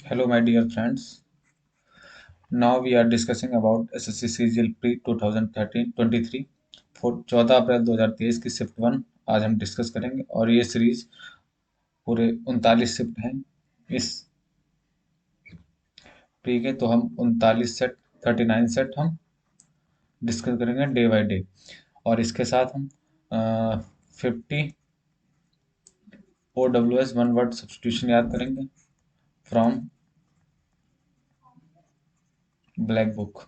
Hello, my dear friends. Now we are discussing about SSC CGL Pre 2013-23 for 14 अप्रैल 2023 की shift 1 आज हम discuss करेंगे और ये सीरीज पूरे 39 शिफ्ट हैं इस प्री के। तो हम 39 सेट 39 सेट हम डिस्कस करेंगे डे बाय डे और इसके साथ हम 50 OWS वन वर्ड सब्स्टिट्यूशन याद करेंगे फ्रॉम ब्लैक बुक।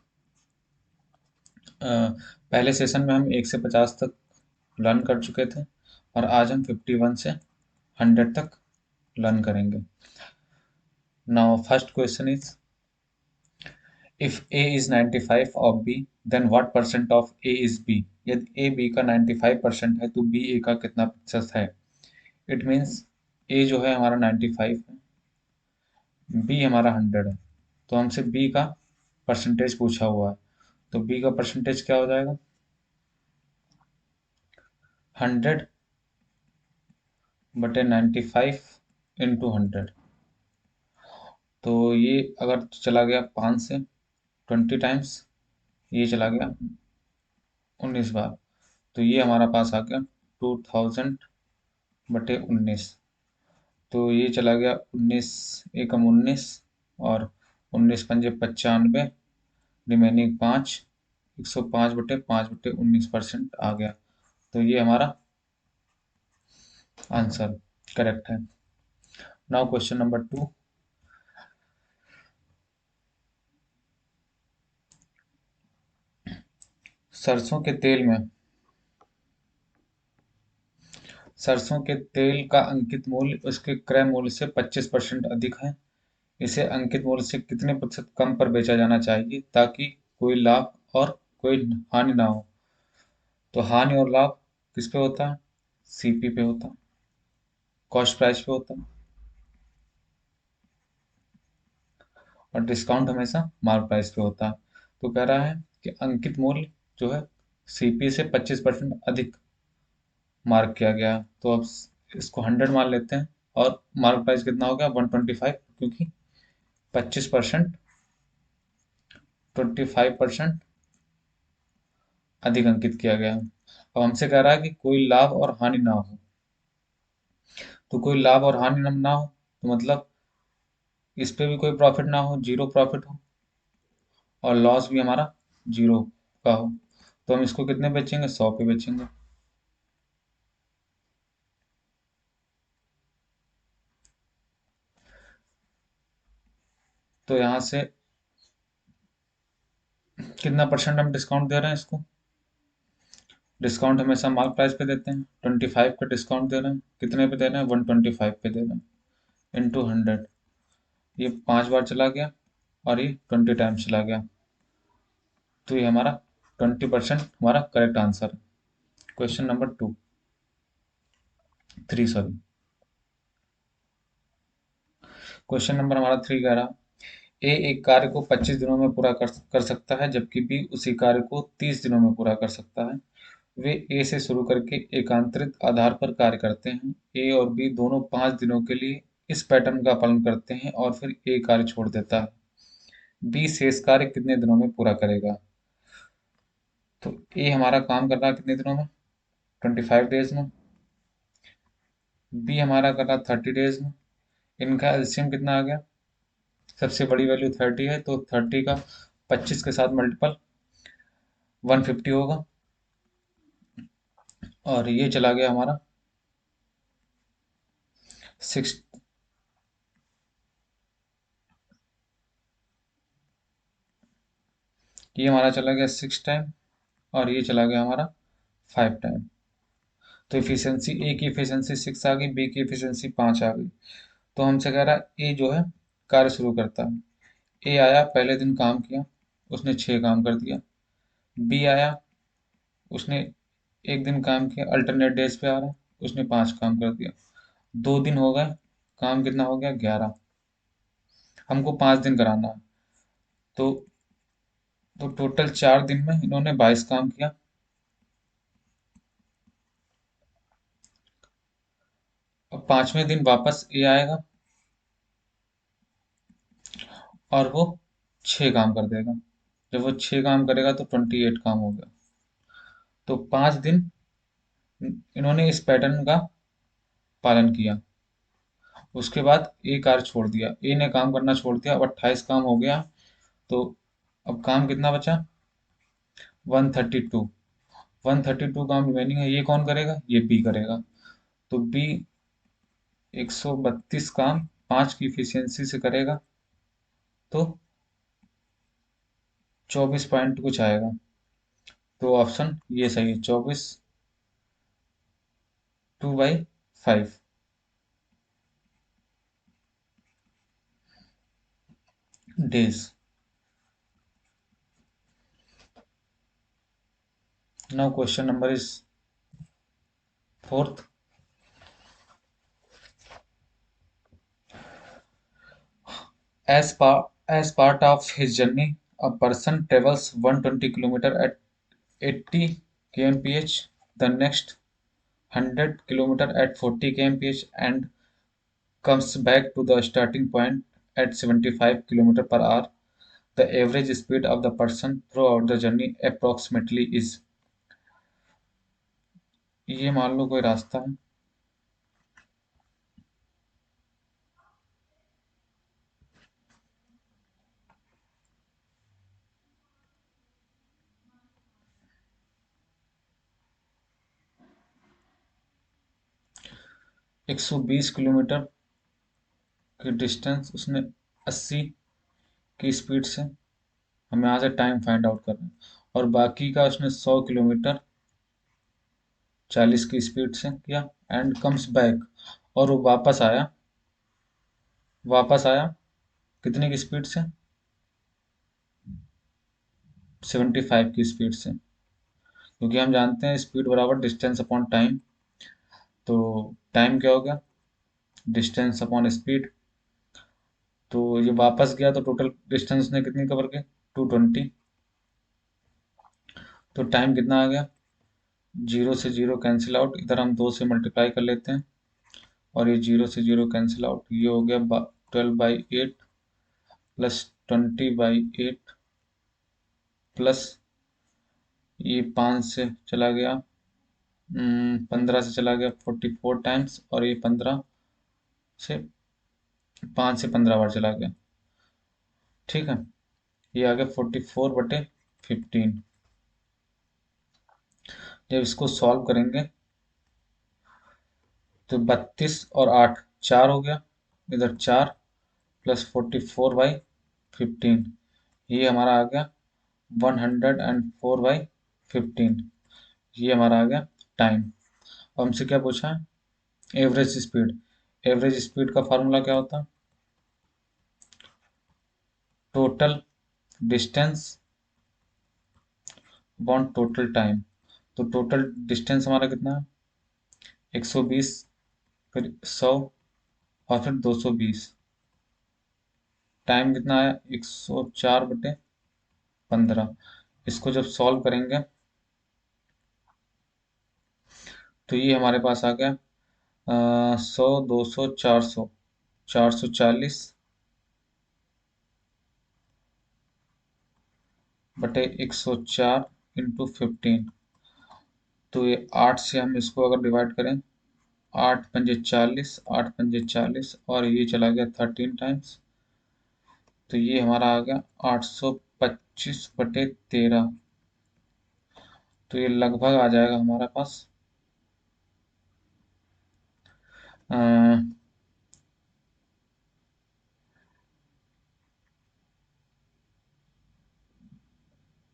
पहले सेशन में हम 1 से 50 तक लर्न कर चुके थे और आज हम 51 से 100 तक लर्न करेंगे। Now first question is if a is 95 of b then what percent of a is b। यदि a b का 95% है तो b a का कितना प्रतिशत है। इट मीन्स a जो है हमारा 95 है, b हमारा 100 है, तो हमसे b का परसेंटेज पूछा हुआ है। तो b का परसेंटेज क्या हो जाएगा 100 बटे 95 इंटू 100। तो ये अगर चला गया 5 से 20 टाइम्स, ये चला गया 19 बार, तो ये हमारा पास आ गया 2000 बटे 19। तो ये चला गया 19 एकम 19 और 19 पंजे 95, रिमेनिंग 5, 105 बटे 5 बटे 19% आ गया। तो ये हमारा आंसर करेक्ट है। Now question number 2। सरसों के तेल में सरसों के तेल का अंकित मूल्य उसके क्रय मूल्य से 25% अधिक है। इसे अंकित मूल्य से कितने प्रतिशत कम पर बेचा जाना चाहिए ताकि कोई लाभ और कोई हानि ना हो। तो हानि और लाभ किस पे होता है, सीपी पे होता है, कॉस्ट प्राइस पे होता है, और डिस्काउंट हमेशा मार्क प्राइस पे होता है। तो कह रहा है कि अंकित मूल्य जो है सीपी से 25% अधिक मार्क किया गया है। तो अब इसको 100 मान लेते हैं और मार्क प्राइस कितना हो गया 125, क्योंकि 25% 25% अधिक अंकित किया गया है। अब हमसे कह रहा है कि कोई लाभ और हानि ना हो। तो कोई लाभ और हानि ना हो तो मतलब इस पे भी कोई प्रॉफिट ना हो, जीरो प्रॉफिट हो, और लॉस भी हमारा जीरो का हो। तो हम इसको कितने बेचेंगे 100 पे बेचेंगे। तो यहाँ से कितना परसेंट हम डिस्काउंट दे रहे हैं इसको, डिस्काउंट हमेशा मार्क प्राइस पे देते हैं। 25 का डिस्काउंट दे रहे हैं, कितने पे दे रहे हैं 125 पे दे रहे हैं इंटू 100। ये 5 बार चला गया और ये 20 टाइम्स चला गया। तो ये हमारा 20% हमारा करेक्ट आंसर है। Question number 3 sorry. Question number हमारा 3 कह रहा ए एक कार्य को 25 दिनों में पूरा कर सकता है जबकि बी उसी कार्य को 30 दिनों में पूरा कर सकता है। वे ए से शुरू करके एकांतरित आधार पर कार्य करते हैं। ए और बी दोनों 5 दिनों के लिए इस पैटर्न का पालन करते हैं और फिर ए कार्य छोड़ देता है। बी शेष कार्य कितने दिनों में पूरा करेगा। तो ए हमारा काम कर रहा है कितने दिनों में 25 डेज में, बी हमारा कर रहा 30 डेज में। इनका एलसीएम कितना आ गया, सबसे बड़ी वैल्यू 30 है तो 30 का 25 के साथ मल्टीपल 150 होगा। और ये चला गया हमारा 6, ये हमारा चला गया 6 टाइम और ये चला गया हमारा 5 टाइम। तो इफिशियंसी ए की इफिशियंसी 6 आ गई, बी की इफिशियंसी 5 आ गई। तो हमसे कह रहा है ए जो है कार्य शुरू करता है। ए आया पहले दिन काम किया, उसने 6 काम कर दिया। बी आया, उसने एक दिन काम किया, अल्टरनेट डेज पे आ रहा है, उसने 5 काम कर दिया। 2 दिन हो गए, काम कितना हो गया 11। हमको 5 दिन कराना है। तो टोटल 4 दिन में इन्होंने 22 काम किया। अब 5वें दिन वापस ए आएगा, और वो 6 काम कर देगा। जब वो 6 काम करेगा तो 28 काम हो गया। तो 5 दिन इन्होंने इस पैटर्न का पालन किया। उसके बाद ए कार्य छोड़ दिया, ए ने काम करना छोड़ दिया, अब 28 काम हो गया। तो अब काम कितना बचा? 132। 132 काम रिमेनिंग है, ये कौन करेगा? ये बी करेगा। तो बी 132 काम 5 की इफिशियंसी से करेगा, तो 24 पॉइंट कुछ आएगा। तो ऑप्शन ये सही है, 24 2/5 days. Now question number is fourth. As part of his journey, a person travels 120 kilometer at 80 kmph, the next 100 kilometer at 40 kmph, and comes back to the starting point at 75 kilometer per hour. The average speed of the person throughout the journey approximately is। ये मान लो कोई रास्ता है, 120 kilometre की distance उसने 80 की speed से, हमें यहाँ से टाइम फाइंड आउट करना है, और बाकी का उसने 100 किलोमीटर 40 की स्पीड से किया। एंड कम्स बैक, और वो वापस आया कितने की स्पीड से? 75 की स्पीड से, क्योंकि हम जानते हैं स्पीड बराबर डिस्टेंस अपॉन टाइम। तो टाइम क्या हो गया? Distance upon speed. तो ये वापस गया तो टोटल डिस्टेंस ने कितनी कवर की? 220। तो टाइम कितना आ गया? 0 से 0 कैंसिल आउट, इधर हम 2 से मल्टीप्लाई कर लेते हैं, और ये 0 से 0 कैंसिल आउट, ये हो गया 12/8 प्लस 20/8 प्लस ये 5 से चला गया, 15 से चला गया 44 टाइम्स, और ये 15 से 5 से 15 बार चला गया। ठीक है, ये आ गया 44/15। जब इसको सॉल्व करेंगे तो 32 और 8 4 हो गया, इधर 4 प्लस 44/15, ये हमारा आ गया 104/15। ये हमारा आ गया टाइम। अब हमसे क्या पूछा है? Average speed. एवरेज स्पीड का फार्मूला क्या होता है? Total distance upon total time. तो टोटल डिस्टेंस हमारा कितना है? 120, फिर 100, और फिर 220। टाइम कितना है? 104/15। इसको जब सॉल्व करेंगे तो ये हमारे पास आ गया 100, 200, 400, 440/104 × 15। तो ये 8 से हम इसको अगर डिवाइड करें, 8×5 = 40, 8×5 = 40, और ये चला गया 13 टाइम्स। तो ये हमारा आ गया 825/13। तो ये लगभग आ जाएगा हमारे पास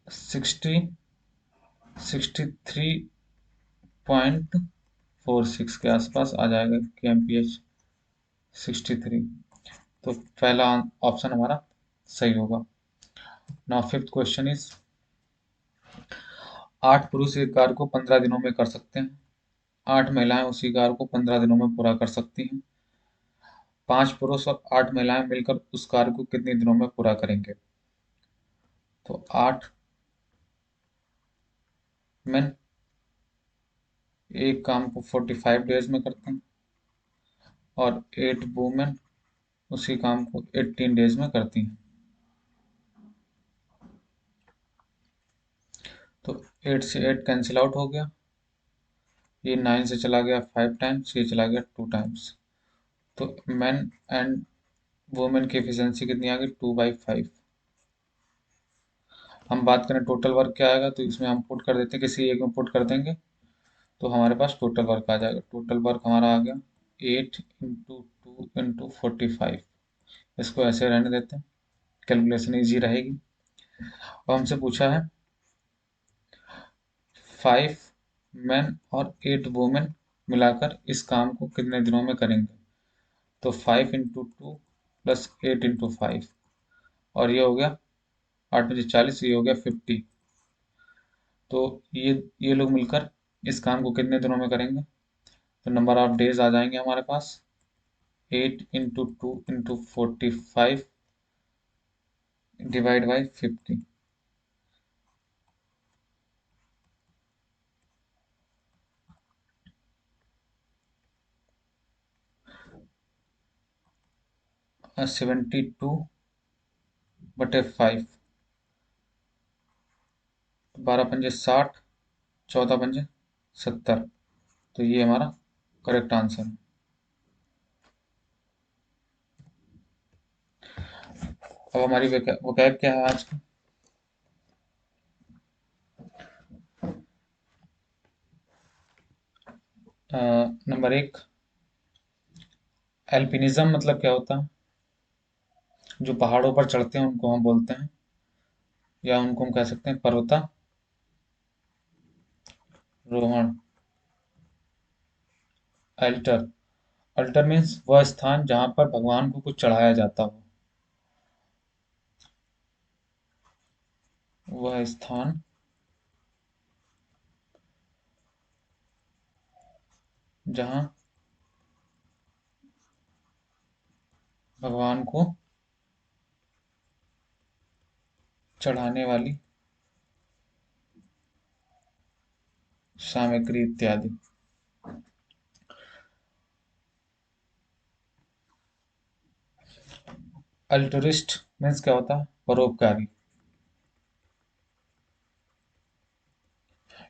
63.46 के आसपास आ जाएगा kmph। 63। तो पहला ऑप्शन हमारा सही होगा। नाउ फिफ्थ क्वेश्चन इज, 8 पुरुष एक कार्य को 15 दिनों में कर सकते हैं, 8 महिलाएं उसी कार्य को 15 दिनों में पूरा कर सकती हैं। 5 पुरुष और 8 महिलाएं मिलकर उस कार्य को कितने दिनों में पूरा करेंगे? तो 8 मेन एक काम को 45 डेज में करते हैं, और 8 वुमेन उसी काम को 18 डेज में करती हैं। तो 8 से 8 कैंसिल आउट हो गया, ये 9 से चला गया 5 टाइम्स, ये चला गया 2 टाइम्स। तो मैन एंड वुमेन की एफिशिएंसी कितनी आ गई, 2/5। हम बात करें टोटल वर्क क्या आएगा, तो इसमें हम पुट कर देते हैं, किसी एक में पुट कर देंगे तो हमारे पास टोटल वर्क आ जाएगा। टोटल वर्क हमारा आ गया 8 × 2 × 45। इसको ऐसे रहने देते हैं, कैलकुलेशन ईजी रहेगी। अब हमसे पूछा है 5 मैन और 8 वुमेन मिलाकर इस काम को कितने दिनों में करेंगे। तो 5 × 2 +8 × 5, और ये हो गया 8×40, ये हो गया 50। तो ये लोग मिलकर इस काम को कितने दिनों में करेंगे। तो नंबर ऑफ डेज आ जाएंगे हमारे पास 8 × 2 × 45 डिवाइड बाई 50। 72/5, 12×5 = 60, 14×5 = 70। तो ये हमारा करेक्ट आंसर है। अब हमारी वोकैब क्या है आज की। नंबर 1, एल्पिनिज्म मतलब क्या होता है। जो पहाड़ों पर चढ़ते हैं उनको हम बोलते हैं, या उनको हम कह सकते हैं पर्वतारोहण। अल्टर, अल्टर मीन्स वह स्थान जहाँ पर भगवान को कुछ चढ़ाया जाता हो। वह स्थान जहाँ भगवान को चढ़ाने वाली सामग्री इत्यादि। अल्टुरिस्ट मीन्स क्या होता है, परोपकारी।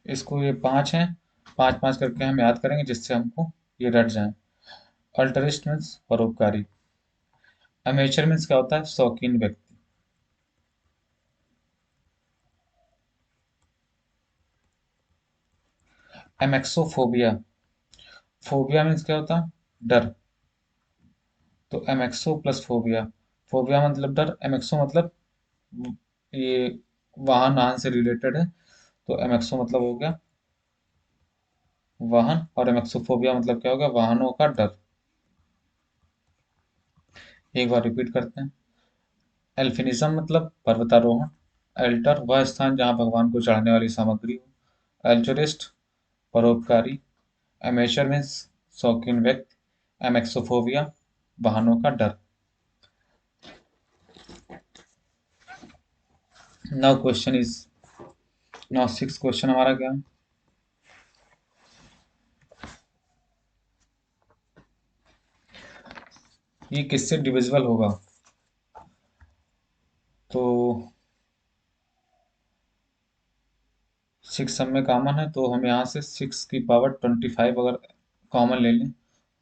इसको ये 5 हैं, 5 5 करके हम याद करेंगे जिससे हमको ये रट जाए। अल्टरिस्ट मीन्स परोपकारी। अमेचर मीन्स क्या होता है, शौकीन व्यक्ति। एमेक्सोफोबिया, फोबिया मीन्स क्या होता है, डर। तो एमेक्सो प्लस फोबिया, फोबिया मतलब डर, एमेक्सो मतलब ये वाहन वाहन से रिलेटेड है, तो एमेक्सो मतलब हो गया वाहन, और एमेक्सोफोबिया मतलब क्या होगा, वाहनों का डर। एक बार रिपीट करते हैं। एल्फिनिज्म मतलब पर्वतारोहण। एल्टर वह स्थान जहाँ भगवान को चढ़ाने वाली सामग्री हो। एल्चरिस्ट परोपकारी। एमेचर मीन्स शौकीन व्यक्ति। एमेक्सोफोबिया वाहनों का डर। Now question is, now six question हमारा क्या है। ये किससे डिविजिबल होगा। तो 6 सब में कॉमन है, तो हम यहाँ से 6 की पावर 25 अगर कॉमन ले लें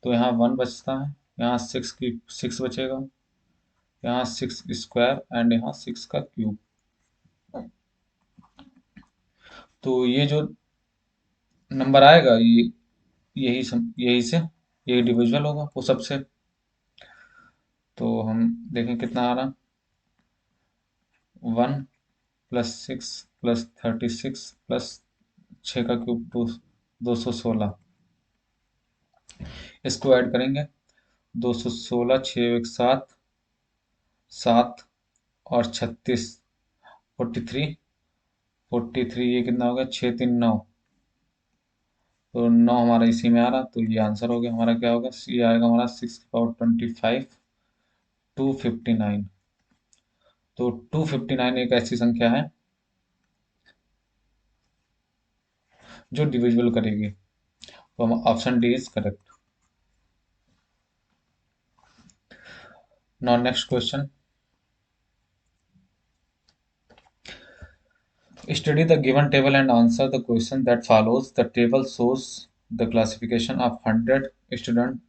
तो यहाँ 1 बचता है, यहाँ 6 बचेगा, यहाँ 6 स्क्वायर एंड यहाँ 6 का क्यूब। तो ये जो नंबर आएगा ये यही से यही डिविजिबल होगा वो सबसे। तो हम देखें कितना आ रहा, 1 + 6 + 36 + 6 का क्यूब 216। इसको ऐड करेंगे, 216, 6 × 1 = 7, 7 और 36, 43, 43 ये कितना हो गया, 6 × 3 = 9। तो 9 हमारा इसी में आ रहा, तो ये आंसर हो गया हमारा। क्या होगा, ये आएगा हमारा 6 की पावर 25, 259। तो 259 एक ऐसी संख्या है जो डिविजिबल करेगी, तो हम option D is correct. Now next question. Study the given table and answer the question that follows. The table shows the classification of 100 students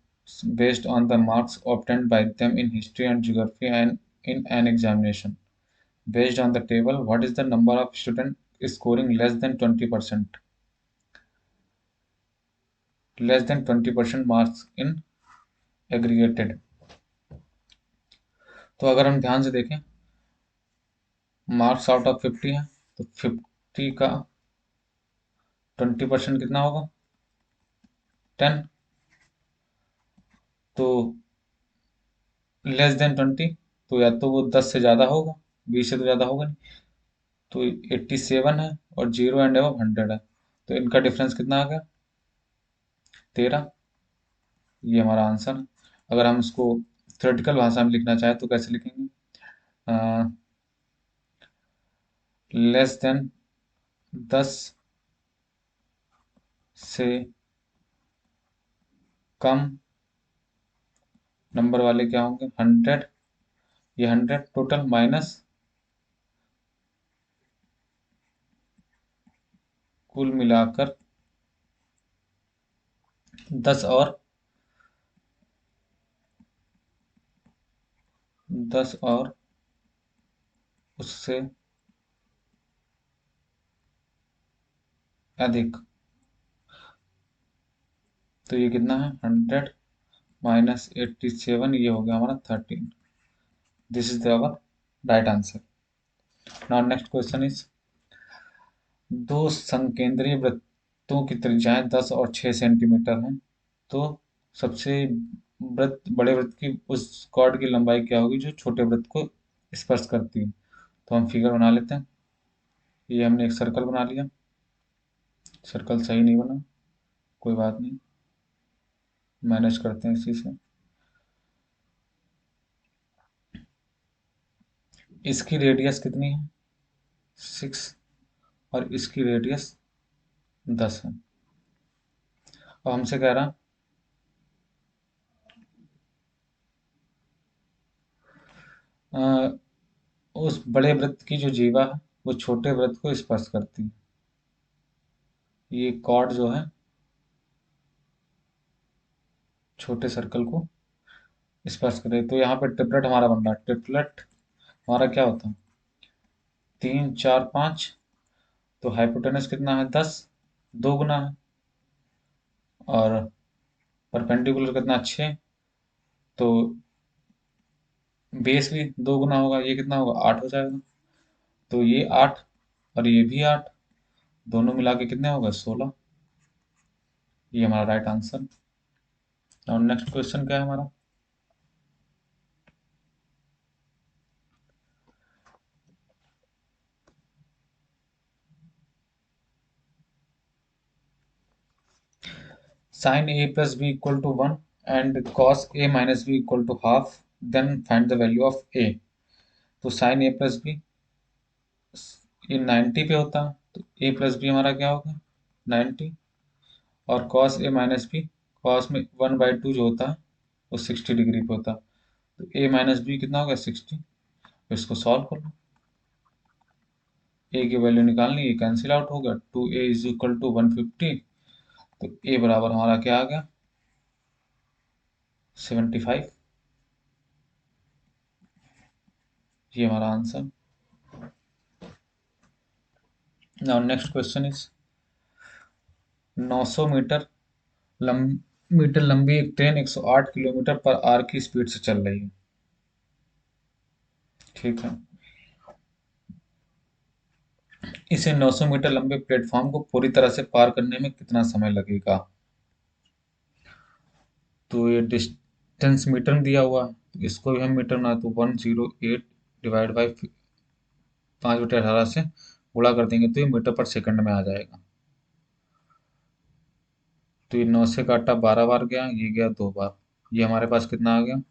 based on the marks obtained by them in history and geography and in an examination. Based on the table, what is the number of students scoring less than 20% marks in aggregated? तो अगर हम ध्यान से देखें, marks out of 50 है, तो 50 का 20% कितना होगा? 10। तो लेस देन 20, तो या तो वो 10 से ज़्यादा होगा, 20 से तो ज़्यादा होगा नहीं। तो 87 है और 0 एंड 100 है, तो इनका डिफरेंस कितना आ गया? 13। ये हमारा आंसर है। अगर हम इसको थ्योरेटिकल भाषा में लिखना चाहें तो कैसे लिखेंगे? लेस देन 10 से कम नंबर वाले क्या होंगे? 100। ये 100 टोटल माइनस कुल मिलाकर 10 और उससे अधिक। तो ये कितना है? 100 - 87, ये हो गया हमारा 13। This is our right answer. Now next question is, दो संकेंद्रीय वृत्तों की त्रिज्याएं 10 और 6 सेंटीमीटर हैं, तो सबसे बड़े वृत्त की उस कॉर्ड की लंबाई क्या होगी जो छोटे वृत्त को स्पर्श करती है? तो हम फिगर बना लेते हैं। ये हमने एक सर्कल बना लिया। सर्कल सही नहीं बना, कोई बात नहीं, मैनेज करते हैं इसी से। इसकी रेडियस कितनी है? 6। और इसकी रेडियस 10 है। अब हमसे कह रहा उस बड़े वृत्त की जो जीवा है वो छोटे वृत्त को स्पर्श करती है। ये कॉर्ड जो है छोटे सर्कल को स्पर्श करे, तो यहाँ पे ट्रिपलेट हमारा बन रहा है। ट्रिपलेट हमारा क्या होता है? 3 4 5। तो हाइपोटेनस कितना है? 10, 2 गुना है। और परपेंडिकुलर कितना? 6। तो बेस भी 2 गुना होगा, ये कितना होगा? 8 हो जाएगा। तो ये 8 और ये भी 8, दोनों मिला के कितने होगा? 16। ये हमारा राइट आंसर। और नेक्स्ट क्वेश्चन क्या है हमारा? Sin a plus b equal to 1 and cos a minus b equal to half, then find the value of a। तो sin a plus b, ये 90 पे होता है, तो a प्लस बी हमारा क्या होगा? 90। और cos a minus B, cos में 1/2 जो होता है वो 60 डिग्री पे होता है, तो a माइनस बी कितना होगा? 60। तो इसको सॉल्व कर लो। a की वैल्यू निकालनी, ये कैंसिल आउट होगा। 2a is equal to 150। तो a बराबर हमारा क्या आ गया? 75। ये हमारा answer. Now next question is, 900 metre लंबी एक ट्रेन 108 किलोमीटर पर आवर की स्पीड से चल रही है। ठीक है। इसे 900 मीटर लंबे प्लेटफॉर्म को पूरी तरह से पार करने में कितना समय लगेगा? तो ये डिस्टेंस मीटर में दिया हुआ है, तो इसको भी हम मीटर बना, तो 108 डिवाइड बाई 5/18 से गुणा कर देंगे तो ये मीटर पर सेकंड में आ जाएगा। तो ये 9 से काटा 12 बार गया, ये गया 2 बार, ये हमारे पास कितना आ गया?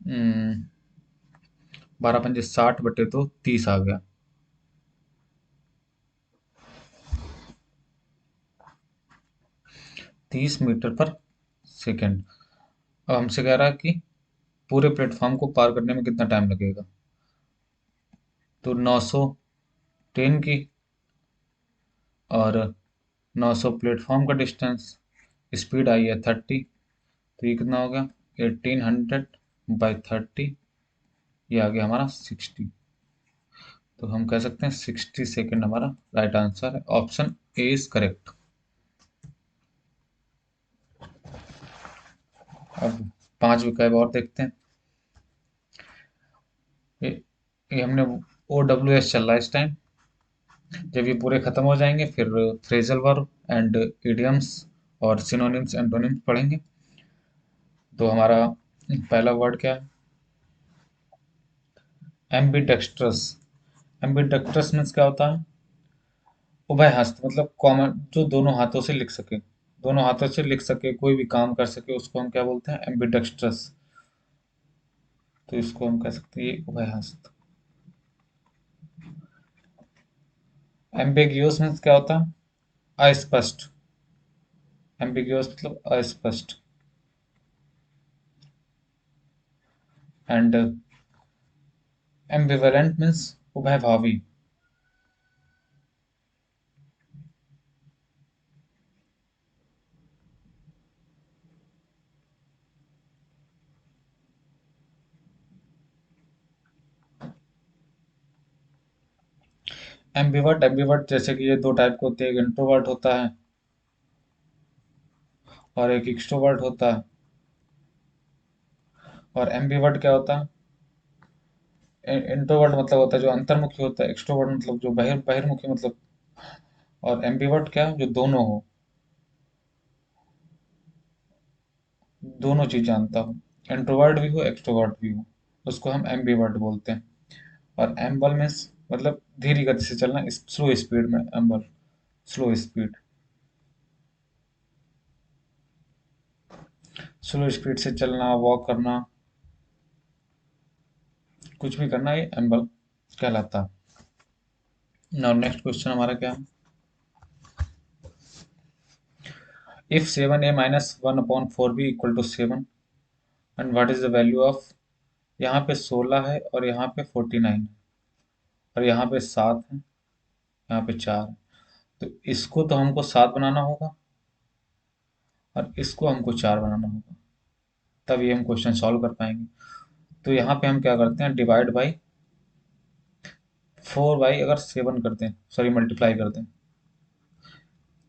हम्म, 12×5 = 60 तो 30 आ गया। 30 मीटर पर सेकंड। अब हमसे कह रहा है कि पूरे प्लेटफॉर्म को पार करने में कितना टाइम लगेगा। तो 900 ट्रेन की और 900 प्लेटफॉर्म का डिस्टेंस, स्पीड आई है 30, तो ये कितना हो गया 1800/30, ये आ गया हमारा 60। तो हम कह सकते हैं 60 सेकेंड हमारा राइट आंसर है। Option A is correct. अब 5 विकल्प और देखते हैं। ये ये हमने OWS चल रहा है इस टाइम। जब ये पूरे खत्म हो जाएंगे फिर फ्रेजल वर्ब एंड इडियम्स और सिनोनिम्स एंटोनिम्स पढ़ेंगे। तो हमारा पहला वर्ड क्या है? एम्बिडेक्स्ट्रस। एम्बिडेक्स्ट्रस मीन्स क्या होता है? उभय हस्त, मतलब कॉमन, जो दोनों हाथों से लिख सके, दोनों हाथों से लिख सके, कोई भी काम कर सके, उसको हम क्या बोलते हैं? एम्बिडेक्स्ट्रस। तो इसको हम कह सकते हैं ये उभय हस्त। एम्बिग्यूअस मीन्स क्या होता है? अस्पष्ट। एम्बिग्यूअस मतलब अस्पष्ट। एंड एम्बिवेलेंट मीन्स उभयभावी। एम्बिवर्ट, एम्बिवर्ट जैसे कि ये दो टाइप के होते हैं, एक इंट्रोवर्ट होता है और एक एक्सट्रोवर्ट होता है। और एम्बिवर्ट क्या होता है? इंट्रोवर्ट मतलब होता है जो अंतर्मुखी होता है, एक्सट्रोवर्ट मतलब जो बहिर्मुखी मतलब। और एम्बिवर्ट क्या? जो दोनों हो, दोनों चीज जानता हो, इंट्रोवर्ट भी हो एक्सट्रोवर्ट भी हो, उसको हम एम्बिवर्ट बोलते हैं। और एम्बल मीन्स मतलब धीरे गति से चलना, स्लो स्पीड में एम्बल, स्लो स्पीड, स्लो स्पीड से चलना, वॉक करना, कुछ भी करना, ये एम्बल कहलाता है। नाउ नेक्स्ट क्वेश्चन हमारा क्या है? If 7a - 1/4b = 7 and what is the value of, यहाँ पे 16 है और यहाँ पे 49 है और यहाँ पे 7 है, यहाँ पे 4 है। तो इसको तो हमको 7 बनाना होगा और इसको हमको 4 बनाना होगा, तब ये हम क्वेश्चन सॉल्व कर पाएंगे। तो यहाँ पे हम क्या करते हैं? डिवाइड बाई 4 बाई अगर 7 करते हैं, सॉरी मल्टीप्लाई करते हैं,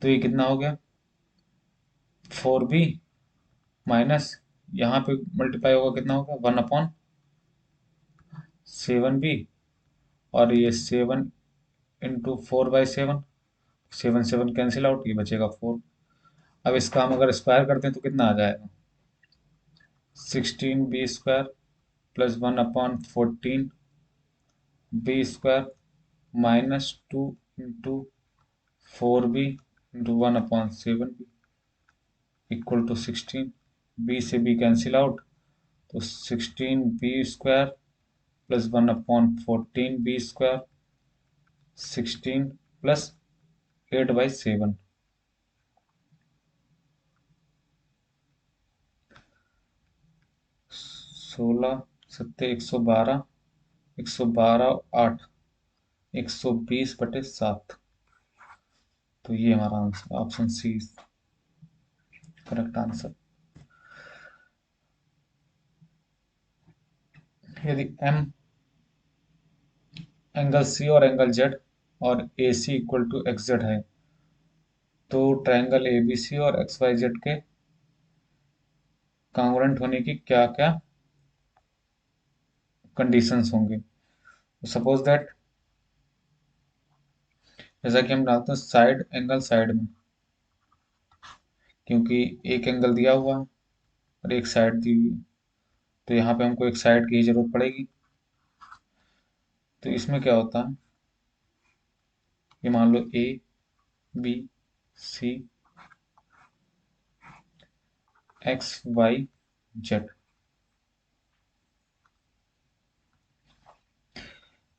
तो ये कितना हो गया? 4b माइनस, यहाँ पे मल्टीप्लाई होगा कितना होगा? 1/7b, और ये 7 × 4/7, 7 कैंसिल आउट, ये बचेगा 4। अब इसका हम अगर स्क्वायर करते हैं तो कितना आ जाएगा? 16b² plus 1/14 b² -2 × 4b × 1/7b equal to 16। B से बी कैंसिल आउट, तो 16b² प्लस 1/14 b², 16 प्लस 8/7। 16 × 7 112, 112 8, 120/7। तो ये हमारा answer, option C correct answer. यदि एम एंगल सी और एंगल जेड और A C equal to X Z है, तो ट्रायंगल ए बी सी और एक्स वाई जेड के कांग्रुएंट होने की क्या क्या कंडीशंस होंगे? सपोज दैट, जैसा कि हम डालते हैं साइड एंगल साइड में, क्योंकि एक एंगल दिया हुआ है और एक साइड दी हुई है, तो यहाँ पे हमको एक साइड की ही जरूरत पड़ेगी। तो इसमें क्या होता है? ये मान लो A B C X Y Z,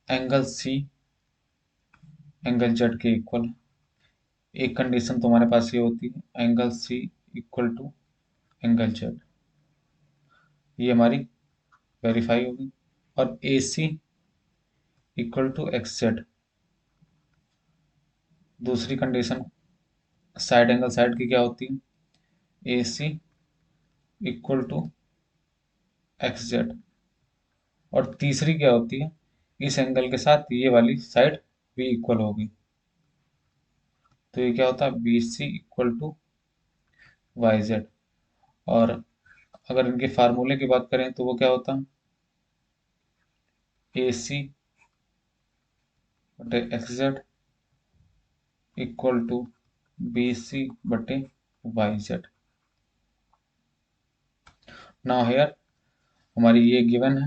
angle C angle Z के इक्वल। एक कंडीशन तुम्हारे पास ये होती है, angle C equal to angle Z. ये हमारी वेरीफाई होगी। और A C equal to X Z, दूसरी कंडीशन साइड एंगल साइड की क्या होती है, A C equal to X Z. और तीसरी क्या होती है, इस एंगल के साथ ये वाली साइड भी इक्वल होगी। तो ये क्या होता है, B C equal to Y Z. और अगर इनके फार्मूले की बात करें तो वो क्या होता है, ए सी बटे X Z equal to B C बटे वाई जेड। नाउ हियर हमारी ये गिवन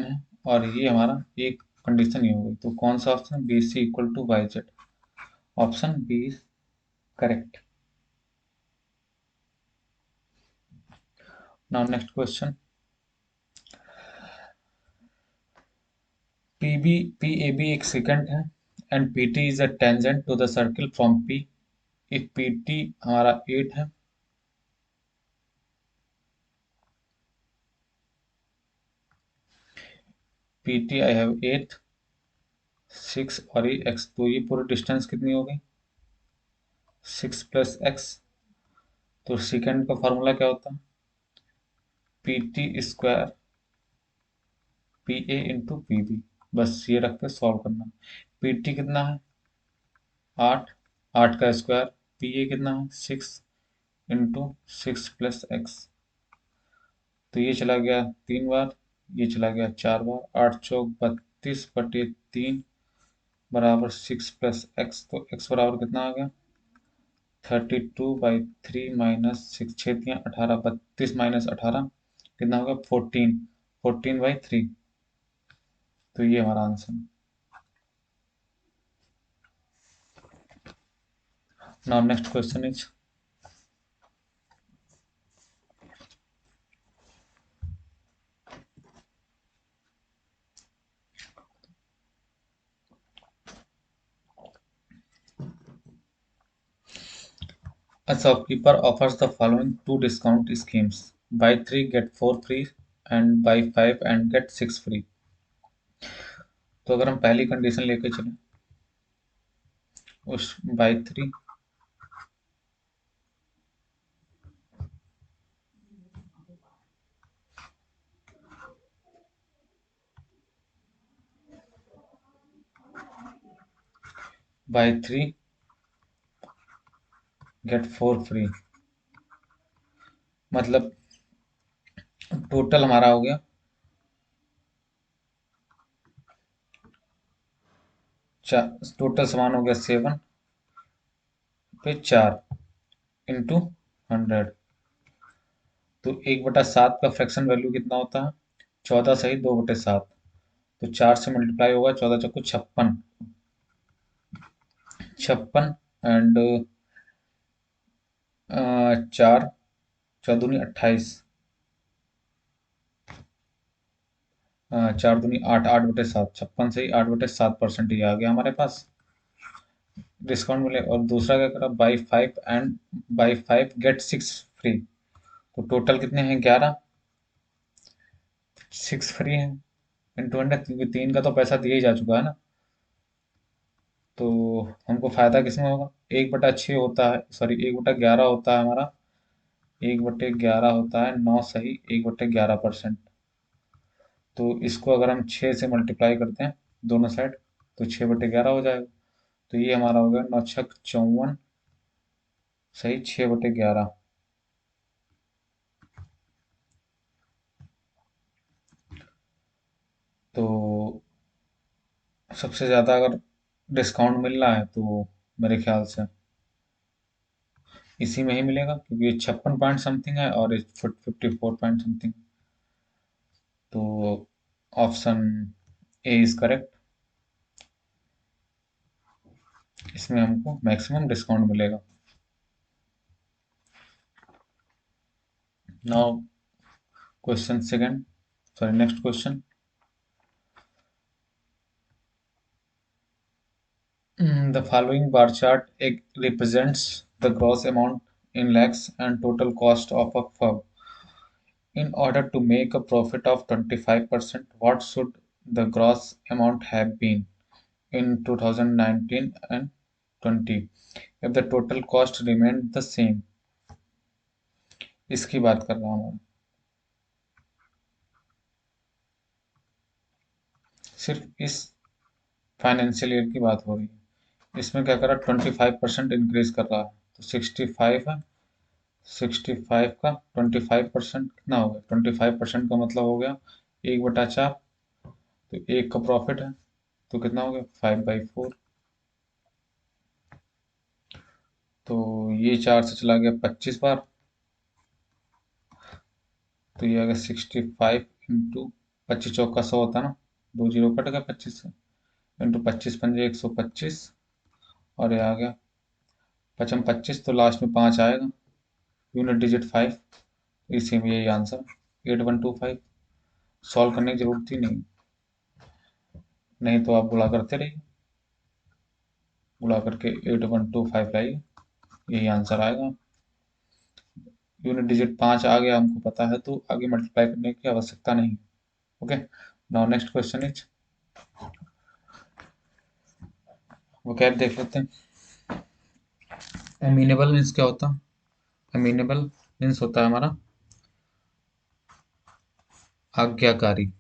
है, और ये हमारा एक कंडीशन ये हो गई। तो कौन सा option, B C equal to Y Z, option B is correct. Now next question, P A B एक सेकंड है and P T is a tangent to the circle from P. If P T हमारा 8 है, P T I have 8, 6 और ये x, तो ये पूरी distance कितनी हो गई, 6 प्लस एक्स। तो सेकंड का फॉर्मूला क्या होता है, P T square P A into P B. बस ये रख के सॉल्व करना। पी टी कितना है, 8, 8 का स्क्वायर, पी ए कितना है, 6 इंटू 6 प्लस एक्स। तो ये चला गया 3 बार, ये चला गया 4 बार, 8 चौक 32 बटे 3 बराबर 6 प्लस एक्स। तो एक्स बराबर कितना आ गया, 32/3 माइनस 6, 6×3 = 18, 32 माइनस 18 कितना होगा, 14, 14/3। तो ये हमारा answer. Now next question is, a shopkeeper offers the following two discount schemes: buy 3 get 4 free and buy 5 and get 6 free। तो अगर हम पहली कंडीशन लेके चलें, उस बाई 3 बाई 3 गेट 4 फ्री, मतलब टोटल हमारा हो गया टोटल सामान हो गया 7 पे 4 इंटू 100। तो 1/7 का फ्रैक्शन वैल्यू कितना होता है, 14 सही 2/7। तो 4 से मल्टीप्लाई होगा, 14 × 56, 56 एंड 4 4 दूनी 28, 4 दूनी 8, 8/7, 56 से ही 8/7% ही आ गया हमारे पास डिस्काउंट मिले। और दूसरा क्या करा, बाई 5 गेट 6 फ्री। तो टोटल कितने हैं, 11, 6 फ्री हैं इंटू 100, क्योंकि 3 का तो पैसा दिया ही जा चुका है ना। तो हमको फायदा किसमें होगा, 1/6 होता है, सॉरी 1/11 होता है हमारा, 1/11 होता है 9 सही 1/11%। तो इसको अगर हम 6 से मल्टीप्लाई करते हैं दोनों साइड, तो 6/11 हो जाएगा। तो ये हमारा हो गया 9×6 = 54 सही 6/11। तो सबसे ज़्यादा अगर डिस्काउंट मिल रहा है तो मेरे ख्याल से इसी में ही मिलेगा, क्योंकि ये 56 पॉइंट समथिंग है और ये 54 पॉइंट समथिंग। तो ऑप्शन ए इज करेक्ट, इसमें हमको मैक्सिमम डिस्काउंट मिलेगा। Now question second, sorry next question, the following bar chart represents the gross amount in lakhs and total cost of a firm In order to make a profit of 25%, what should the gross amount have been in 2019 and 20 if the total cost remained the same? इसकी बात कर रहा हूँ मैं। सिर्फ इस financial year की बात हो रही है। इसमें क्या कर रहा है, 25% इंक्रीज कर रहा है, तो 65 है। 65 का 25% कितना हो गया? 25% का मतलब हो गया 1/4। तो एक का प्रॉफिट है, तो कितना हो गया? 5/4। तो ये 4 से चला गया 25 बार, तो ये आ गया 65 इंटू 25 चौका 100 होता है ना, 2 जीरो कट गया 25 से, इंटू 25 पंजे 125, और ये आ गया 25, तो लास्ट में 5 आएगा, यूनिट डिजिट 5। इसी में यही आंसर 8125। सॉल्व करने की जरूरत ही नहीं, नहीं तो आप गुणा करते रहिए, गुणा करके 8125 लाइए, यही आंसर आएगा। यूनिट डिजिट 5 आ गया हमको पता है, तो आगे मल्टीप्लाई करने की आवश्यकता नहीं। Okay, now next question is, वो क्या देख लेते हैं। एमिनेबल मीन्स क्या होता है? एमिनेबल मीन्स होता है हमारा आज्ञाकारी।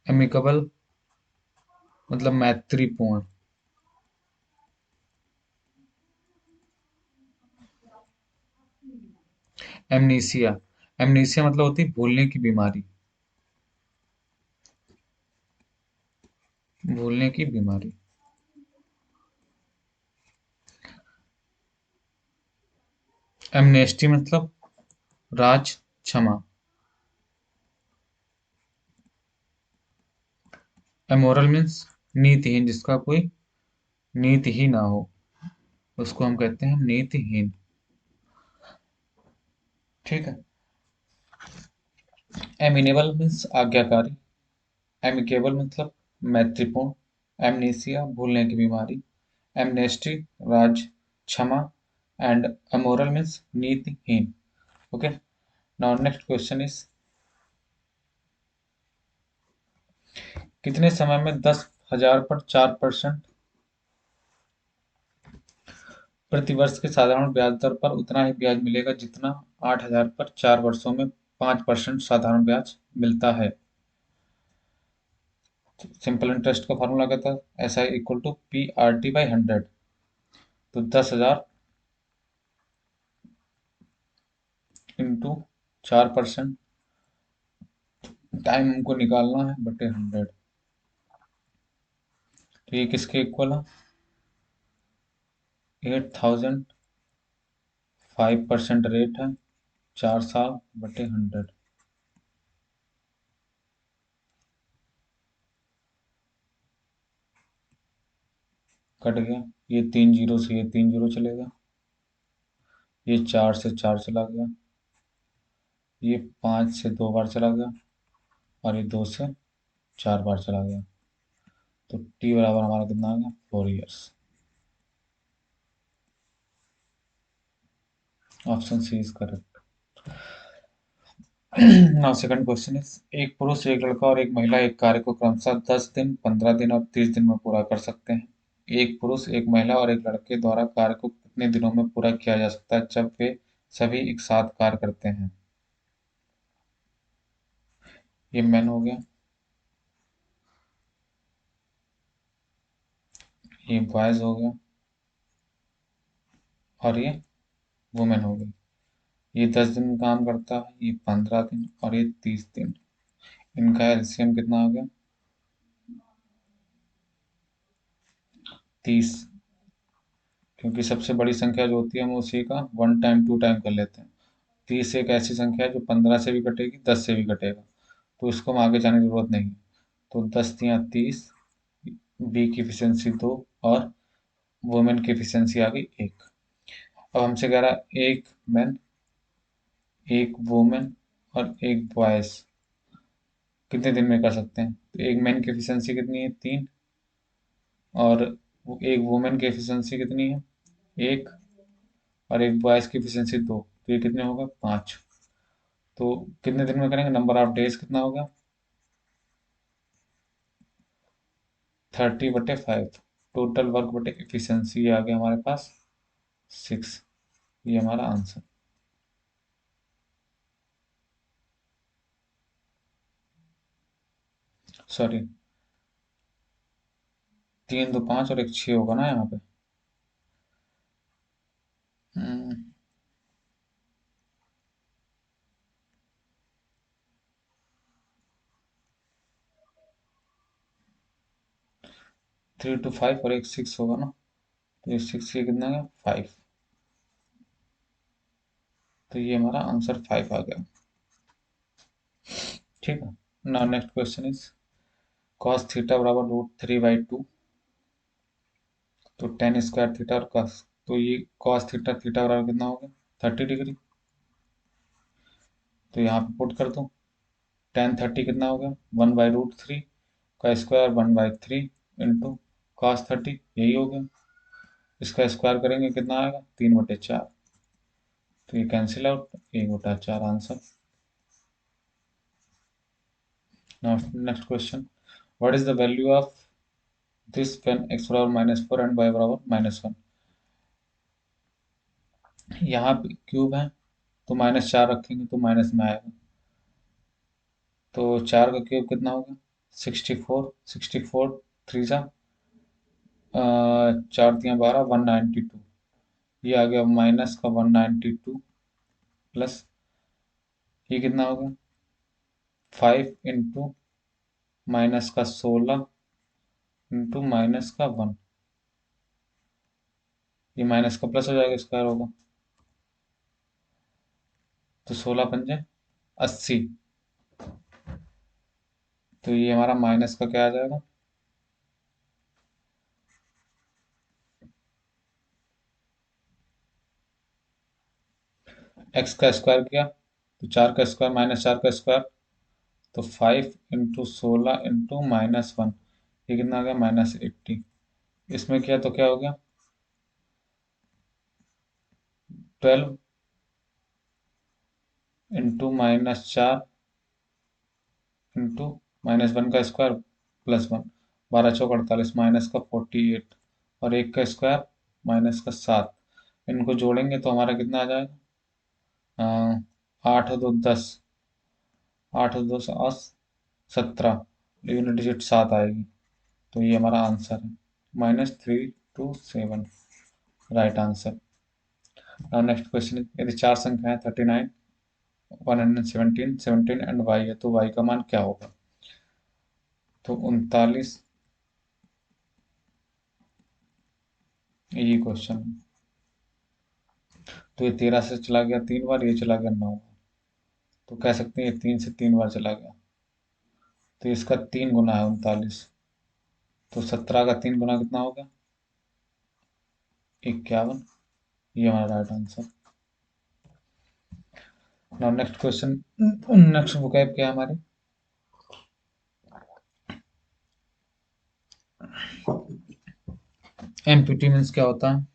एमिकेबल मतलब मैत्रीपूर्ण। एमनीसिया, एमनीसिया मतलब होती है भूलने की बीमारी, भूलने की बीमारी। एमनेस्टी मतलब राज क्षमा। एमोरल मीन्स नीतिहीन, जिसका कोई नीति ही ना हो, उसको हम कहते हैं नीतिहीन। ठीक है। एमिनेबल मीन्स आज्ञाकारी, एमिकेबल मतलब मैत्रीपूर्ण, एमनीसिया भूलने की बीमारी, एमनेस्टी राज क्षमा, एंड अमोरल मीन्स नीतिहीन। Okay, now next question is, कितने समय में 10,000 पर 4% प्रति वर्ष के साधारण ब्याज दर पर उतना ही ब्याज मिलेगा जितना 8,000 पर 4 वर्षों में 5% साधारण ब्याज मिलता है? सिंपल इंटरेस्ट का फॉर्मूला कहता है S I equal to PRT/100। तो 10,000 इंटू 4%, टाइम हमको निकालना है, बटे 100। तो ये किसके इक्वल है? 8,000, 5% रेट है, 4 साल बटे 100। कट गया, ये 3 जीरो से ये 3 जीरो चलेगा, ये 4 से 4 चला गया, ये 5 से 2 बार चला गया, और ये 2 से 4 बार चला गया। तो टी बराबर हमारा कितना आ गया? 4 years. Option C is correct. Now second question is, एक पुरुष एक लड़का और एक महिला एक कार्य को क्रमशः 10 दिन 15 दिन और 30 दिन में पूरा कर सकते हैं। एक पुरुष एक महिला और एक लड़के द्वारा कार्य को कितने दिनों में पूरा किया जा सकता है जब वे सभी एक साथ कार्य करते हैं? ये मैन हो गया, ये बॉयज हो गया, और ये वुमेन हो गई। ये 10 दिन काम करता है, ये 15 दिन, और ये 30 दिन। इनका एलसीएम कितना आ गया? 30। क्योंकि सबसे बड़ी संख्या जो होती है हम उसी का 1 टाइम 2 टाइम कर लेते हैं। 30 एक ऐसी संख्या है जो 15 से भी कटेगी, 10 से भी कटेगा, तो इसको हम आगे जाने की जरूरत नहीं है। तो 10 × 30, बी की एफिशिएंसी 2, और वुमेन की एफिशिएंसी आ गई 1। अब हमसे कह रहा है एक मैन, एक वुमेन और एक बॉयज कितने दिन में कर सकते हैं? तो एक मैन की एफिशिएंसी कितनी है? 3। और एक वुमेन की एफिशिएंसी कितनी है? 1। और एक बॉयज़ की एफिशिएंसी 2, तो ये कितने होगा 5। तो कितने दिन में करेंगे, नंबर ऑफ डेज कितना होगा 30/5, टोटल वर्क बटे एफिशिएंसी आ गया हमारे पास 6। ये हमारा आंसर। सॉरी, 3 2 5 और एक 6 होगा ना यहाँ पे। 3 2 5 और एक 6 होगा ना, तो ये 6 ये कितना है 5। तो ये हमारा आंसर 5 आ गया। ठीक है। Now next question is cos theta बराबर √3/2। तो टेन स्क्वायर थीटा और cos, तो ये cos थीटा थीटा बराबर कितना हो गया 30 डिग्री। तो यहाँ पे पुट कर दो, टेन 30 कितना हो गया 1/√3 का स्क्वायर 1/3 इंटू cos 30, यही हो गया। इसका स्क्वायर करेंगे कितना आएगा 3/4। तो ये cancel out, 1/4 answer. Now next question, what is the value of this when x बराबर -4 एंड y बराबर -1। यहाँ पे क्यूब है तो -4 रखेंगे तो माइनस में आएगा। तो 4 का क्यूब कितना होगा 64, 64 थ्री जा 4 × 3 = 12, 192। ये आ गया माइनस का 192 प्लस ये कितना होगा 5 इंटू माइनस का 16 इंटू माइनस का 1। ये माइनस का प्लस हो जाएगा, स्क्वायर होगा। तो 16×5 = 80। तो ये हमारा माइनस का क्या आ जाएगा एक्स का स्क्वायर किया तो 4 का स्क्वायर -4 का स्क्वायर, तो 5 × 16 इंटू -1, ये कितना आ गया -80। इसमें किया तो क्या हो गया 12 इंटू -4 इंटू -1 का स्क्वायर +1, 12×4 = 48, माइनस का 48 और एक का स्क्वायर -7। इनको जोड़ेंगे तो हमारा कितना आ जाएगा 8 2 10, 8 2 17, यूनिट डिजिट 7 आएगी। तो ये हमारा आंसर है -327, right answer. Now next question, यदि चार संख्याएं 39 117 17 एंड वाई है तो वाई का मान क्या होगा। तो 39, ये क्वेश्चन। तो ये 13 से चला गया 3 बार, ये चला गया 9 बार, तो कह सकते हैं ये 3 से 3 बार चला गया। तो इसका 3 गुना है 39। तो 17 का 3 गुना कितना हो गया 51। ये हमारा right answer. Now next question, next vocab क्या है हमारे, एम्पूटी मीन्स क्या होता है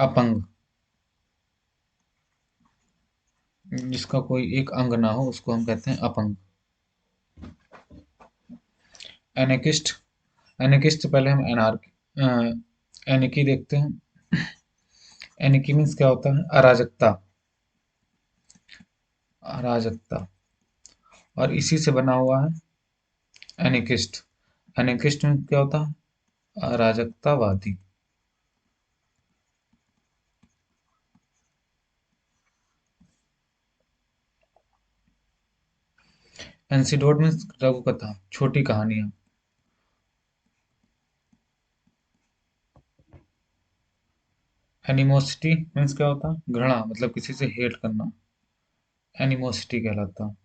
अपंग, जिसका कोई एक अंग ना हो उसको हम कहते हैं अपंग। एनेकिस्ट, एनेकिस्ट से पहले हम एनिकी देखते हैं। एनिकी मीन्स क्या होता है अराजकता, अराजकता। और इसी से बना हुआ है एनिकिस्ट। एनिकिस्ट मीन्स क्या होता है अराजकतावादी। एंसीडोट मीन्स लघु कथा, छोटी कहानियां। एनिमोसिटी मीन्स क्या होता है घृणा, मतलब किसी से हेट करना, एनिमोसिटी कहलाता है।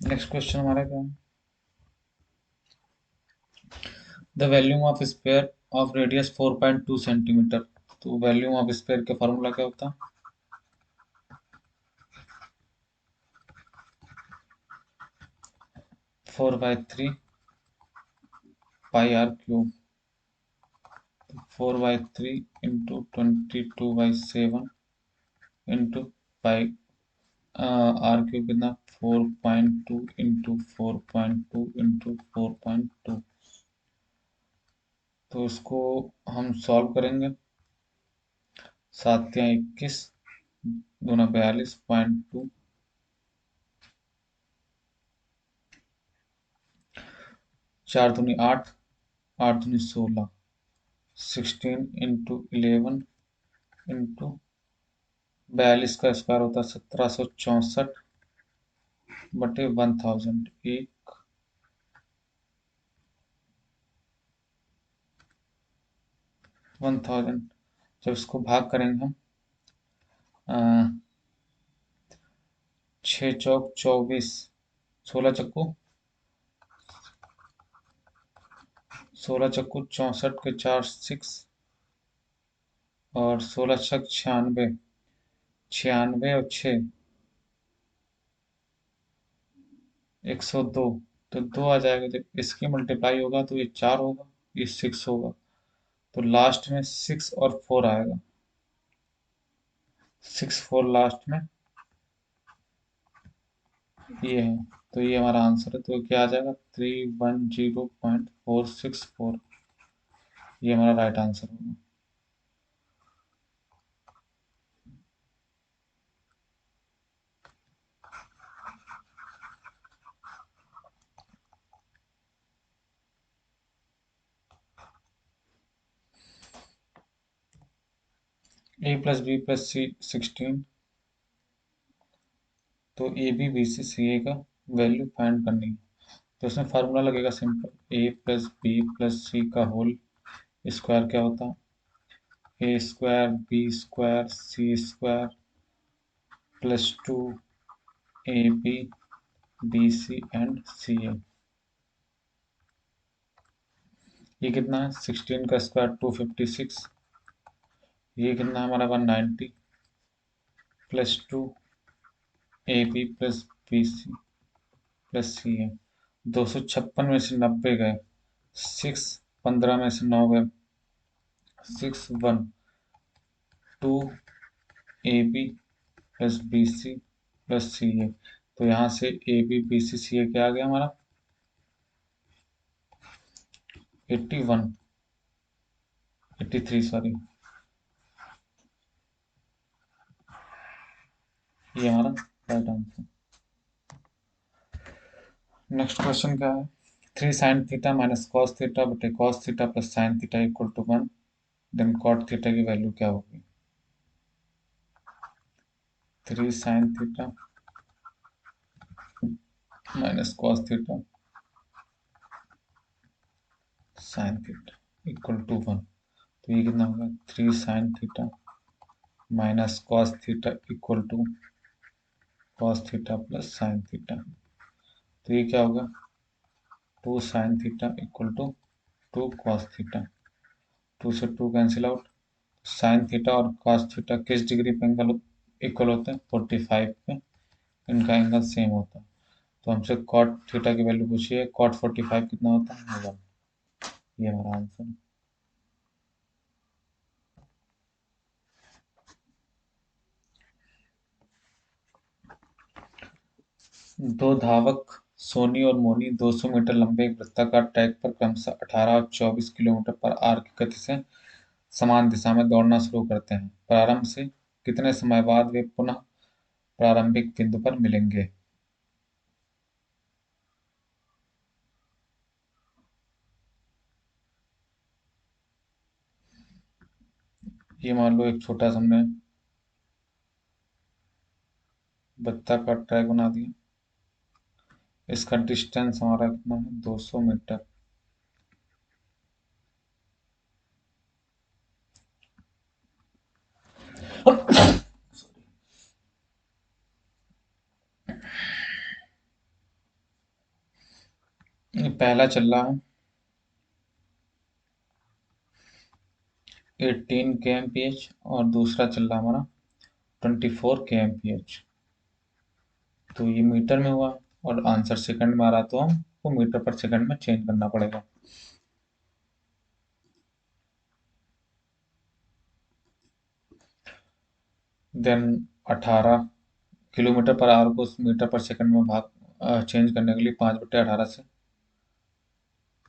नेक्स्ट क्वेश्चन हमारा क्या है, the volume of sphere of radius 4.2 centimetre. तो वॉल्यूम ऑफ स्फीयर का फॉर्मूला क्या होता है 4/3 pi r cube, 4/3 into 22/7 into pi r cube कितना 4.2 इंटू 4.2 इंटू 4.2। तो इसको हम सॉल्व करेंगे। 7×21 दूना 42.2, 4×8, 8×16, 16 इंटू 11 इंटू 42 का स्क्वायर होता है 1764 बटे 1000। 1000 जब इसको भाग करेंगे हम 6×4 = 24, 16×64 के 4 6 और 16×6 96, 96 और 6 102। तो 2 आ जाएगा। जब इसकी मल्टीप्लाई होगा तो ये 4 होगा, ये 6 होगा, तो लास्ट में 6 और 4 आएगा। 6 4 लास्ट में ये है, तो ये हमारा आंसर है। तो क्या आ जाएगा 310.464, ये हमारा राइट आंसर होगा। a+b+c 16, तो ए बी बी सी सी ए का वैल्यू फाइंड करनी है। तो इसमें फार्मूला लगेगा सिंपल, a+b+c का होल स्क्वायर क्या होता है a² b² c² +2 ab bc and ca। ये कितना है 16 का स्क्वायर 256, ये कितना है हमारा 190 +2 ab + bc + ca। 256 में से 90 गए, 6 15 में से 9 गए, 6 1 2 ab + bc + ca। तो यहाँ से ab bc ca क्या आ गया हमारा 81 83 सॉरी, ये हमारा राइट आंसर। नेक्स्ट क्वेश्चन क्या है 3 sin theta minus cos theta बटे cos theta plus sine theta equal to 1, then cot theta की वैल्यू क्या होगी। 3 sin theta minus cos theta sine theta equal to 1, तो ये कितना होगा 3 sin theta minus cos theta equal to cos theta plus sine theta. तो ये क्या होगा 2 sin theta equal to 2 cos theta, 2 से 2 कैंसिल आउट। साइन थीटा और cos थीटा किस डिग्री पे एंगल इक्वल होते हैं 45 पे, इनका एंगल सेम होता है। तो हमसे cot थीटा की वैल्यू पूछी है, cot 45 कितना होता है 1, ये हमारा आंसर है। दो धावक सोनी और मोनी 200 मीटर लंबे एक वृत्ताकार ट्रैक पर क्रमशः 18 और 24 किलोमीटर पर आवर की गति से समान दिशा में दौड़ना शुरू करते हैं। प्रारंभ से कितने समय बाद वे पुनः प्रारंभिक बिंदु पर मिलेंगे। ये मान लो एक छोटा सा हमने वृत्ताकार ट्रैक बना दिया, इसका डिस्टेंस हमारा कितना है 200 मीटर। ये पहला चल रहा है 18 kmph और दूसरा चल रहा हमारा 24 kmph। तो ये मीटर में हुआ और आंसर सेकंड में आ रहा, तो हम वो मीटर पर सेकंड में चेंज करना पड़ेगा। देन 18 किलोमीटर पर आवर को मीटर पर सेकंड में भाग चेंज करने के लिए 5/18 से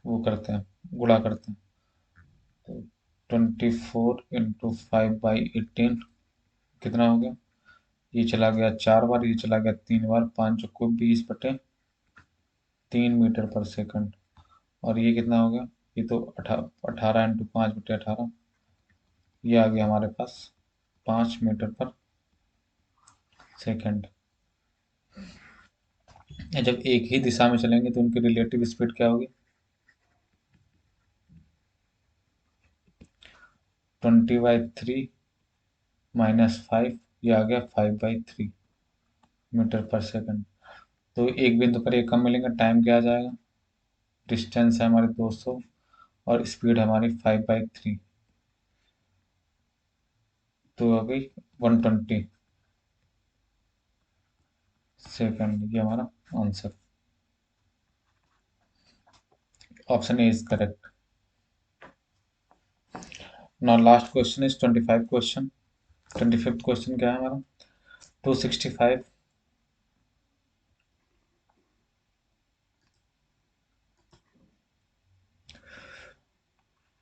वो करते हैं, गुणा करते हैं। तो 24 × 5/18 कितना हो गया? ये चला गया 4 बार, ये चला गया 3 बार, 5 × 20 / 3 मीटर पर सेकंड। और ये कितना हो गया? ये तो 18 × 5/18, ये आ गया हमारे पास 5 मीटर पर सेकंड। जब एक ही दिशा में चलेंगे तो उनकी रिलेटिव स्पीड क्या होगी? 20/3 - 5, ये आ गया 5/3 मीटर पर सेकंड। तो एक बिंदु पर एक कम मिलेंगे, टाइम क्या आ जाएगा? डिस्टेंस है हमारी 200 और स्पीड है हमारी 5/3, तो हो गई 120 सेकंड। ये हमारा answer, option A is correct. Now last question is 25 question. 25th question क्या है हमारा? 265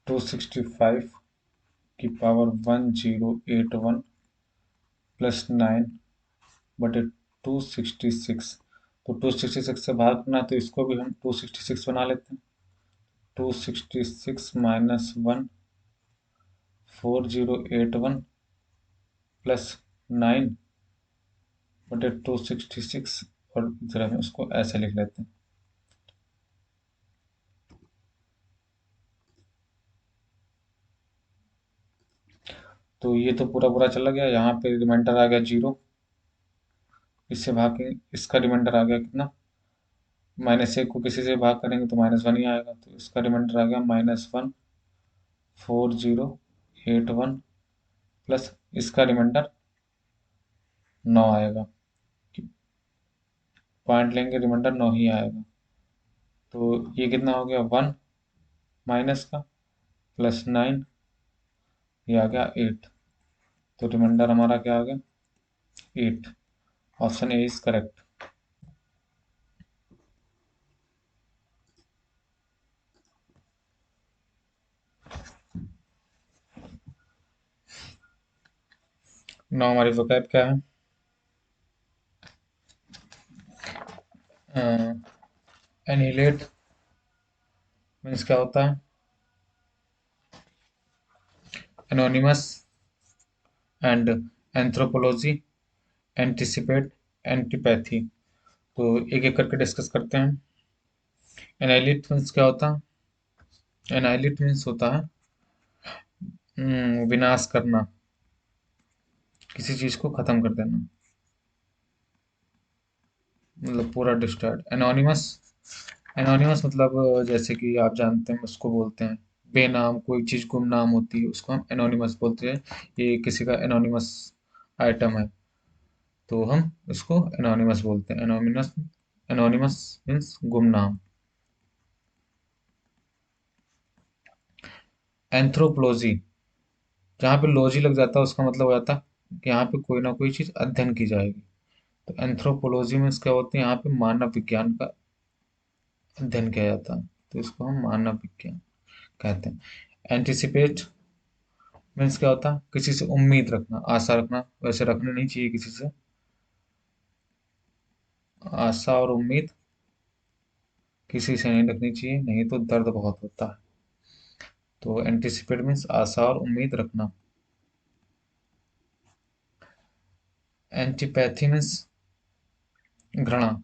265 की पावर 1081 +9 बटे 266। तो 266 से भाग करना, तो इसको भी हम 266 बना लेते हैं। 266 - 1, 4081 +9/266, और इधर हम इसको ऐसे लिख लेते हैं। तो ये तो पूरा पूरा चला गया, यहाँ पे रिमाइंडर आ गया 0। इससे भाग के इसका रिमाइंडर आ गया कितना? -1 को किसी से भाग करेंगे तो -1 ही आएगा, तो इसका रिमाइंडर आ गया -1, 4081 प्लस इसका रिमाइंडर 9 आएगा। पॉइंट लेंगे, रिमाइंडर 9 ही आएगा। तो ये कितना हो गया? 1 माइनस का +9, ये आ गया 8। तो रिमाइंडर हमारा क्या आ गया? 8। Option A is correct. Now हमारी वोकैब क्या है? एनिलेट मीन्स क्या होता है? Anonymous and anthropology, anticipate, antipathy. तो एक एक करके डिस्कस करते हैं। एनाइलेट मीन्स क्या होता है? एनाइलेट मीन्स होता है विनाश करना, किसी चीज को खत्म कर देना, मतलब पूरा डिस्ट्रॉयड। एनोनिमस, एनोनिमस मतलब जैसे कि आप जानते हैं उसको बोलते हैं बेनाम, कोई चीज गुमनाम होती है उसको हम एनोनिमस बोलते हैं। ये किसी का एनोनिमस आइटम है, तो हम इसको एनोनिमस बोलते हैं। एनोनिमस, एनोनिमस मीन्स गुमनाम। एंथ्रोपोलॉजी, जहाँ पे लॉजी लग जाता है उसका मतलब हो जाता है कि यहाँ पे कोई ना कोई चीज अध्ययन की जाएगी। तो एंथ्रोपोलॉजी मीन्स क्या होती है? यहाँ पे मानव विज्ञान का अध्ययन किया जाता है, तो इसको हम मानव विज्ञान कहते हैं। एंटिसिपेट मीन्स क्या होता है? किसी से उम्मीद रखना, आशा रखना। वैसे रखनी नहीं चाहिए किसी से आशा और उम्मीद, किसी से नहीं रखनी चाहिए, नहीं तो दर्द बहुत होता है। तो एंटिसिपेट मीन्स आशा और उम्मीद रखना। एंटीपैथी मीन्स घृणा।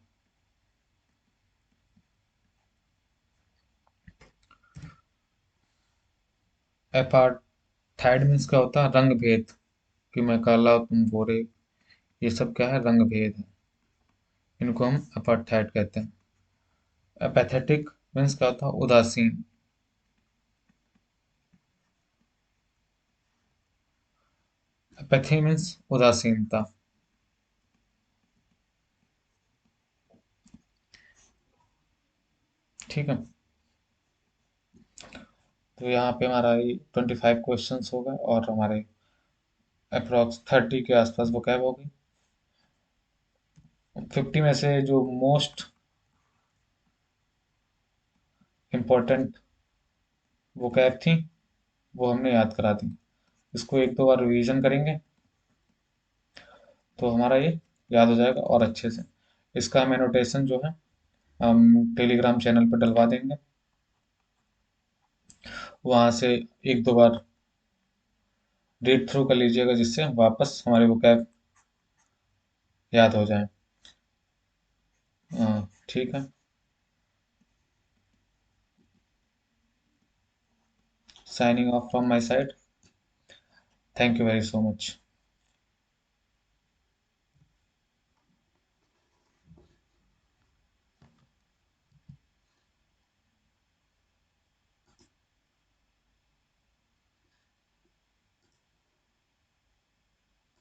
अपार्थाइड मीन्स क्या होता है? रंग भेद, कि मैं काला तुम गोरे, ये सब क्या है? रंग भेद है, इनको हम अपार्थाइड कहते हैं। एपैथेटिक मीन्स क्या होता है? उदासीन। एपैथी मीन्स उदासीनता। ठीक है, तो यहाँ पे हमारा 25 क्वेश्चंस हो गए, और हमारे अप्रॉक्स 30 के आसपास वो कैब होगी। 50 में से जो मोस्ट इम्पोर्टेंट वो कैब थी वो हमने याद करा दी। इसको एक दो बार रिवीजन करेंगे तो हमारा ये याद हो जाएगा और अच्छे से। इसका हम एनोटेशन जो है हम टेलीग्राम चैनल पर डलवा देंगे, वहाँ से एक दो बार रीड थ्रू कर लीजिएगा जिससे वापस हमारे वो कैब याद हो जाए। ठीक है। Signing off from my side. Thank you very so much.